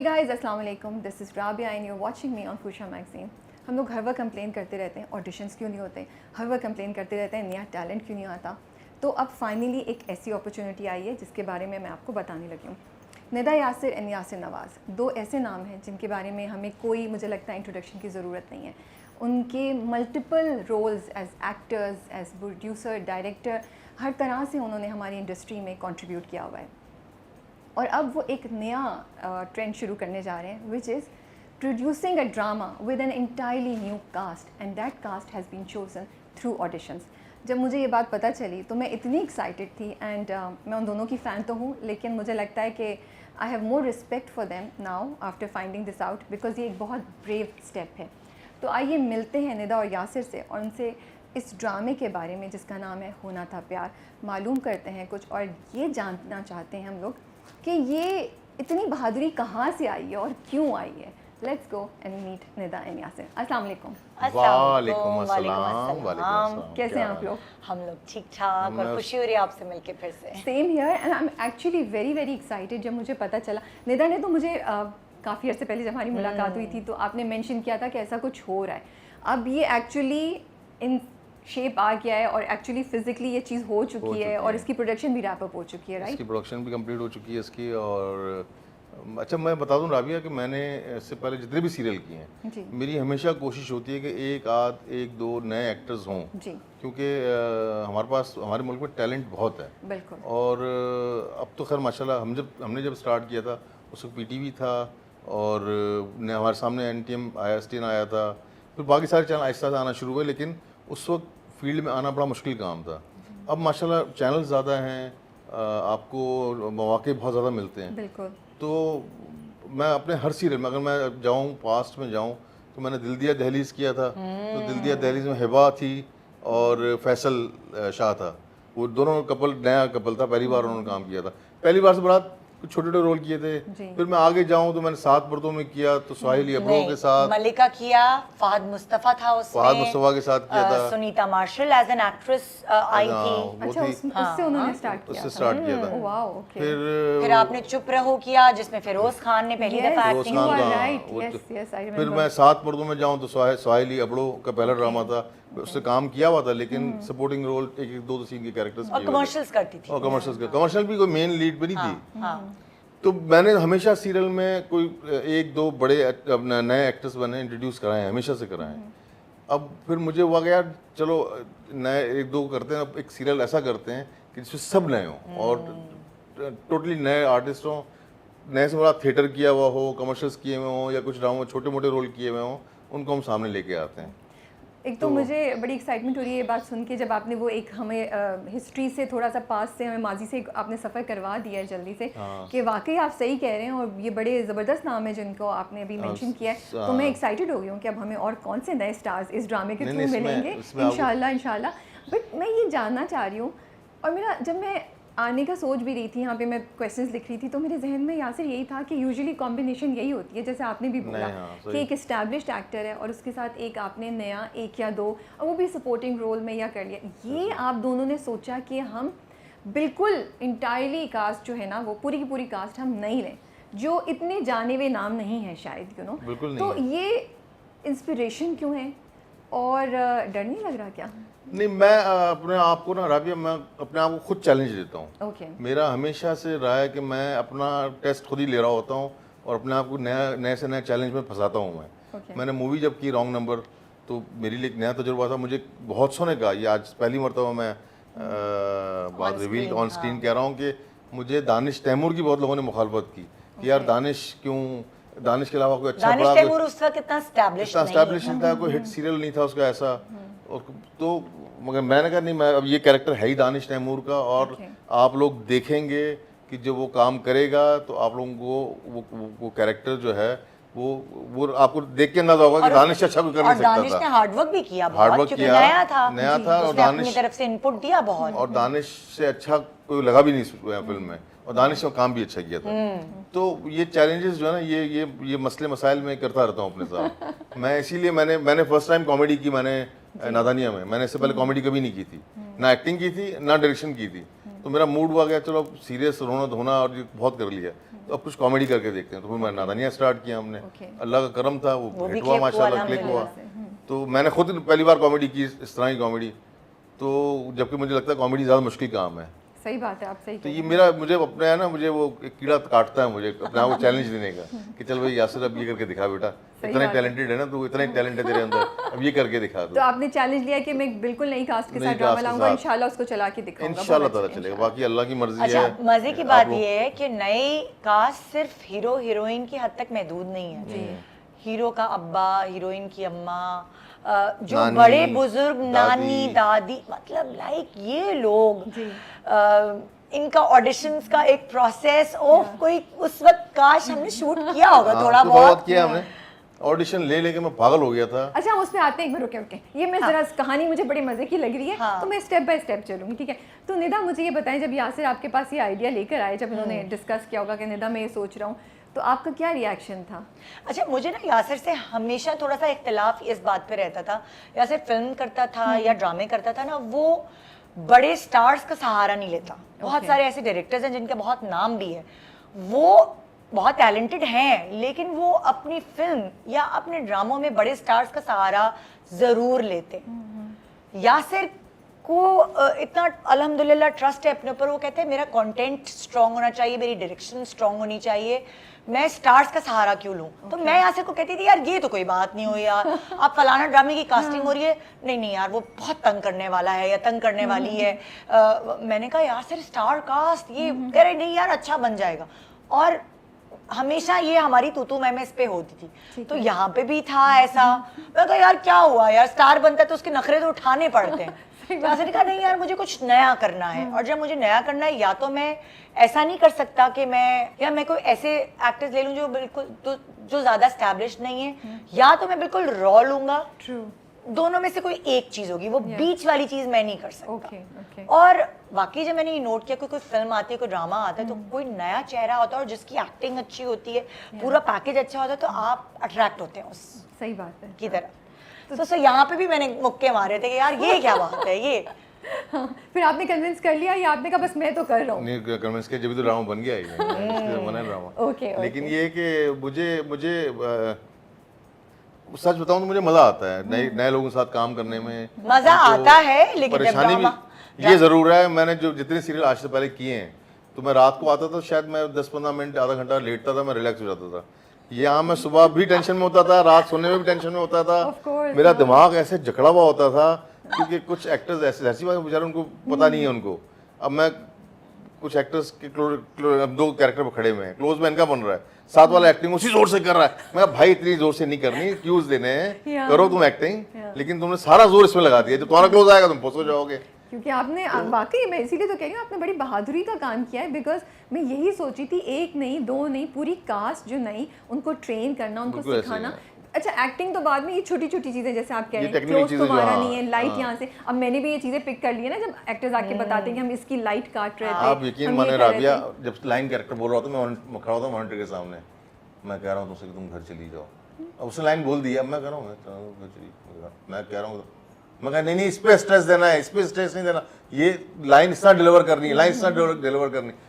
Guys अस्सलाम वालेकुम, this is Rabia and you are watching me on Fusha magazine. हम लोग हर वक्त कंप्लेन करते रहते हैं ऑडिशंस क्यों नहीं होते, हर वक्त कंप्लेन करते रहते हैं नया टैलेंट क्यों नहीं आता। तो अब फाइनली एक ऐसी अपॉर्चुनिटी आई है जिसके बारे में मैं आपको बताने लगी हूँ। निदा यासिर एंड यासिर नवाज़ दो ऐसे नाम हैं जिनके बारे में हमें कोई, मुझे लगता है, इंट्रोडक्शन की ज़रूरत नहीं है। उनके multiple roles as actors, as producer, director, हर तरह से उन्होंने हमारी इंडस्ट्री में कंट्रीब्यूट किया हुआ है। और अब वो एक नया ट्रेंड शुरू करने जा रहे हैं, which is producing a drama with an entirely new cast, and that cast has been chosen through auditions. जब मुझे ये बात पता चली तो मैं इतनी एक्साइटेड थी, एंड मैं उन दोनों की फ़ैन तो हूँ, लेकिन मुझे लगता है कि I have more respect for them now after finding this out, because ये एक बहुत ब्रेव स्टेप है। तो आइए मिलते हैं निदा और यासिर से और उनसे इस ड्रामे के बारे में जिसका नाम है होना था प्यार मालूम करते हैं कुछ, और ये जानना चाहते हैं हम लोग कि ये इतनी बहादुरी कहाँ से आई है और क्यों आई है। Let's go and meet Nida and Yasir. अस्सलाम वालेकुम। वालेकुम अस्सलाम। कैसे हैं आप लोग? हम लोग ठीक ठाक और खुशी हो रही है आपसे मिलके फिर से। Same here and I am actually very very excited. जब मुझे पता चला, निदा ने तो मुझे काफ़ी अर्से पहले जब हमारी मुलाकात हुई थी तो आपने मेंशन किया था कि ऐसा कुछ हो रहा है। अब ये एक्चुअली इन शेप आ गया है और एक्चुअली फिजिकली ये चीज़ हो चुकी है और इसकी प्रोडक्शन भी रैप अप हो चुकी है, राइट? इसकी प्रोडक्शन भी कंप्लीट हो चुकी है इसकी। और अच्छा, मैं बता दूं राबिया कि मैंने इससे पहले जितने भी सीरियल किए हैं, मेरी हमेशा कोशिश होती है कि एक दो नए एक्टर्स हों, क्योंकि हमारे पास, हमारे मुल्क में टैलेंट बहुत है। बिल्कुल। और अब तो खैर माशाल्लाह हमने जब स्टार्ट किया था उस वक्त पीटीवी था और हमारे सामने एनटीएम ISTN आया था, फिर बाकी सारे चैनल आहिस्ता से आना शुरू हुए, लेकिन उस वक्त फील्ड में आना बड़ा मुश्किल काम था। अब माशाल्लाह चैनल ज़्यादा हैं, आपको मौके बहुत ज़्यादा मिलते हैं। बिल्कुल। तो मैं अपने हर सीरियल में, अगर मैं जाऊँ पास्ट में जाऊँ, तो मैंने दिल दिया दहलीज़ किया था। तो दिल दिया दहलीज़ में हिबा थी और फैसल शाह था। वो दोनों कपल, नया कपल था, पहली बार उन्होंने काम किया था। पहली बार से बड़ा कुछ छोटे छोटे रोल किए थे। फिर मैं आगे जाऊं तो मैंने 7 पर्दों में किया, तो साहिल अब्रो के साथ, मलिका किया, फहद मुस्तफा था उसमें, फहद मुस्तफा के साथ किया था, Sunita Marshall as an actress आई थी। अच्छा, उससे उन्होंने स्टार्ट किया उससे स्टार्ट किया था। Wow, okay. फिर आपने चुप रहो किया जिसमें फिरोज खान ने पहली दफा एक्टिंग की। फिर मैं 7 पर्दों में जाऊं तो साहिल अब्रो का पहला ड्रामा था, उससे काम किया हुआ था, लेकिन सपोर्टिंग रोल एक दो सीन के कैरेक्टर्स और कमर्शियल्स करती थी। और कमर्शियल भी कोई मेन लीड पे नहीं थी। तो मैंने हमेशा सीरियल में कोई एक दो बड़े नए एक्टर्स बने, इंट्रोड्यूस कराए, हमेशा से कराए। अब फिर मुझे हुआ कि यार चलो नए एक दो करते हैं, अब एक सीरियल ऐसा करते हैं कि जिसमें सब नए हों और टोटली नए आर्टिस्ट हों, नए से बड़ा थिएटर किया हुआ हो, कमर्शियल्स किए हुए हों या कुछ ड्रामा छोटे मोटे रोल किए हुए हों, उनको हम सामने लेके आते हैं। एक तो मुझे बड़ी एक्साइटमेंट हो रही है ये बात सुन के, जब आपने वो एक हमें हिस्ट्री से, थोड़ा सा पास से, हमें माजी से आपने सफ़र करवा दिया है जल्दी से, कि वाकई आप सही कह रहे हैं और ये बड़े ज़बरदस्त नाम है जिनको आपने अभी मेंशन किया है। तो मैं एक्साइटेड हो गई हूँ कि अब हमें और कौन से नए स्टार्स इस ड्रामे के थ्रू मिलेंगे इंशाल्लाह। बट मैं ये जानना चाह रही हूँ, और मेरा, जब मैं आने का सोच भी रही थी, यहाँ पे मैं क्वेश्चंस लिख रही थी, तो मेरे जहन में यासिर यही था कि यूजुअली कॉम्बिनेशन यही होती है, जैसे आपने भी बोला कि एक एस्टैब्लिश्ड एक्टर है और उसके साथ एक आपने नया एक या दो, और वो भी सपोर्टिंग रोल में या कर लिया। ये आप दोनों ने सोचा कि हम बिल्कुल इंटायरली कास्ट जो है ना, वो पूरी की पूरी कास्ट हम नहीं लें, जो इतने जाने हुए नाम नहीं है शायद, यू नो। तो ये इंस्पिरेशन क्यों है और डर नहीं लग रहा क्या? नहीं, मैं अपने आप को ना राबिया, मैं अपने आप को खुद चैलेंज देता हूँ। मेरा हमेशा से रहा है कि मैं अपना टेस्ट खुद ही ले रहा होता हूँ और अपने आप को नए से नए चैलेंज में फंसाता हूँ मैं। मैंने मूवी जब की रॉन्ग नंबर, तो मेरे लिए एक नया तजुर्बा था। मुझे बहुत सोने का, ये आज पहली मरतबा मैं बात रिवील ऑन स्क्रीन कह रहा हूँ कि मुझे दानिश तैमूर की बहुत लोगों ने मुखालफत की कि यार दानिश क्यों, दानिश के अलावा कोई अच्छा दानिश तैमूर उस वक्त इतना एस्टैब्लिश नहीं था, कोई हिट सीरियल नहीं था उसका ऐसा। और तो मगर मैंने कहा नहीं, मैं अब ये कैरेक्टर है ही दानिश तैमूर का, और आप लोग देखेंगे कि जब वो काम करेगा तो आप लोगों को वो कैरेक्टर जो है वो आपको देख के अंदाजा होगा कि दानिश अच्छा कोई कर नहीं सकता था। दानिश ने हार्डवर्क भी किया, हार्डवर्क किया, नया था और दानिश अपनी तरफ से इनपुट दिया बहुत, और दानिश से अच्छा कोई लगा भी नहीं फिल्म में, और दानिश ने काम भी अच्छा किया था। तो ये चैलेंजेस जो है ना, ये मसले मसाइल में करता रहता हूँ अपने साथ। मैं इसीलिए मैंने फर्स्ट टाइम कॉमेडी की, मैंने नादानिया में, मैंने इससे पहले कॉमेडी कभी नहीं की थी, ना एक्टिंग की थी ना डायरेक्शन की थी। तो मेरा मूड हुआ गया चलो सीरियस रोना धोना और बहुत कर लिया, अब कुछ कॉमेडी करके देखते हैं, तो फिर मैं नादानिया स्टार्ट किया हमने। अल्लाह का करम था, वो हिट हुआ माशाल्लाह, क्लिक हुआ। तो मैंने खुद पहली बार कॉमेडी की, इस तरह की कॉमेडी, तो जबकि मुझे लगता है कॉमेडी ज़्यादा मुश्किल काम है। सही बात है, आप सही। तो ये मुझे अपने है ना, मुझे वो एक कीड़ा काटता है मुझे अपने आप को चैलेंज देने का कि चल भाई यासिर अब ये करके दिखा बेटा, इतना टैलेंटेड है ना तू, इतना टैलेंट है तेरे अंदर, अब ये करके दिखा दो। तो आपने चैलेंज लिया कि मैं बिल्कुल नई कास्ट के साथ ड्रामा लाऊंगा, इंशाल्लाह उसको चला के दिखाऊंगा, इंशाल्लाह ताला चलेगा, बाकी अल्लाह की मर्जी है। अच्छा, मजे की बात ये है कि नई कास्ट सिर्फ हीरो हीरोइन की हद तक महदूद नहीं है। हीरो का अब्बा, हीरोइन की अम्मा, जो बड़े बुजुर्ग, नानी, दादी, मतलब लाइक ये लोग, इनका ऑडिशंस का एक प्रोसेस, कोई उस वक्त काश हमने शूट किया होगा थोड़ा बहुत किया हमने, ऑडिशन ले लेके मैं पागल हो गया था। अच्छा, हम उस पे आते हैं, एक बार रुके, ये मैं जरा कहानी मुझे बड़ी मजे की लग रही है, तो मैं स्टेप बाय स्टेप चलूंगी, ठीक है। तो निदा मुझे ये बताएं, जब यासिर आपके पास ये आइडिया लेकर आए, जब इन्होंने डिस्कस किया होगा कि निदा मैं ये सोच रहा हूँ, तो आपका क्या रिएक्शन था? अच्छा, मुझे ना यासिर से हमेशा थोड़ा सा इख्तिलाफ इस बात पे रहता था। यासिर फिल्म करता था या ड्रामे करता था ना, वो बड़े स्टार्स का सहारा नहीं लेता। बहुत सारे ऐसे डायरेक्टर्स हैं जिनके बहुत नाम भी है, वो बहुत टैलेंटेड हैं, लेकिन वो अपनी फिल्म या अपने ड्रामों में बड़े स्टार्स का सहारा जरूर लेते। यासिर को इतना अल्हम्दुलिल्लाह ट्रस्ट है अपने ऊपर, वो कहते हैं मेरा कंटेंट स्ट्रांग होना चाहिए, मेरी डायरेक्शन स्ट्रांग होनी चाहिए, मैं स्टार्स का सहारा क्यों लूं। तो मैं यासिर को कहती थी यार ये तो कोई बात नहीं हुई यार, आप फलाना ड्रामे की कास्टिंग हो रही है, नहीं यार वो बहुत तंग करने वाला है या तंग करने वाली है। मैंने कहा यासिर स्टार कास्ट, ये कह रहे नहीं यार अच्छा बन जाएगा। और हमेशा ये हमारी तूतू मैं इस पे होती थी, तो यहाँ पे भी था ऐसा। मैं कहा यार क्या हुआ यार, स्टार बनता है तो उसके नखरे तो उठाने पड़ते हैं। यासिर ने कहा नहीं यार मुझे कुछ नया करना है, और जब मुझे नया करना है या तो मैं ऐसा नहीं कर सकता कि मैं कोई ऐसे एक्टर्स ले लूं जो बिल्कुल जो ज्यादा एस्टैब्लिश नहीं है, या तो मैं बिल्कुल रॉ लूंगा। दोनों में से कोई एक चीज होगी, वो बीच वाली चीज मैं नहीं कर सकता। और वाकई जब मैंने ये नोट किया, कोई फिल्म आती है, कोई ड्रामा आता है, तो कोई नया चेहरा होता है और जिसकी एक्टिंग अच्छी होती है, पूरा पैकेज अच्छा होता है, तो आप अट्रैक्ट होते हैं उस सही बात है की तरह। तो यहाँ पे भी मैंने मुक्के मारे थे कि यार ये क्या बात है ये। हाँ, फिर आपने कन्विंस कर लिया या आपने कहा बस मैं तो कर रहा हूँ? नहीं कन्विंस किया, जब भी तो ड्रामा बन गया है, बना ड्रामा। लेकिन ये कि मुझे सच बताऊं तो मुझे मजा आता है नए लोगों के साथ काम करने में। मजा आता है, लेकिन परेशानी भी ये जरूर है। मैंने जो जितने सीरियल आज से पहले किए हैं, तो मैं रात को आता था, शायद मैं 10-15 मिनट आधा घंटा लेटता था, मैं रिलैक्स हो जाता था। यहाँ मैं सुबह भी टेंशन में होता था, रात सोने में भी टेंशन में होता था, मेरा दिमाग ऐसे जकड़ा हुआ होता था, क्योंकि कुछ एक्टर्स ऐसी बात बेचारे उनको पता नहीं है उनको। अब मैं कुछ एक्टर्स के 2 कैरेक्टर पर खड़े हुए हैं, क्लोज में इनका बन रहा है, साथ वाला एक्टिंग उसी जोर से कर रहा है। मैं भाई इतनी जोर से नहीं करनी, क्यूज देने हैं, करो तुम एक्टिंग, लेकिन तुमने सारा जोर इसमें लगा दिया, जब तुम्हारा क्लोज आएगा तुम फंस हो जाओगे। क्योंकि आपने वाकई, मैं इसीलिए तो कह रही हूँ, आपने बड़ी बहादुरी का काम किया है। बिकॉज मैं यही सोची थी, 1 नहीं 2 नहीं, पूरी कास्ट जो नई, उनको ट्रेन करना, उनको सिखाना। अच्छा, एक्टिंग तो बाद में, ये छोटी छोटी चीजें जैसे आप कह रहे हैं, क्लोज तुम्हारा नहीं है, लाइट यहाँ से, अब मैंने भी ये चीजें पिक कर ली है ना, जब एक्टर्स आके बताते हैं कि हम इसकी लाइट काट रहे थे। आप यकीन माने राबिया, जब लाइन कैरेक्टर बोल रहा था, मैं खड़ा होता मॉनिटर के सामने, मैं कह रहा हूँ तुमसे कि तुम घर चली जाओ, अब उसने लाइन बोल दी, अब मैं कह रहा हूँ मैं कह रहा हूँ, मैं कहा नहीं इस पे स्ट्रेस देना है, इस पे स्ट्रेस नहीं देना, ये लाइन इतना डिलीवर करनी है, लाइन इतना डिलीवर करनी।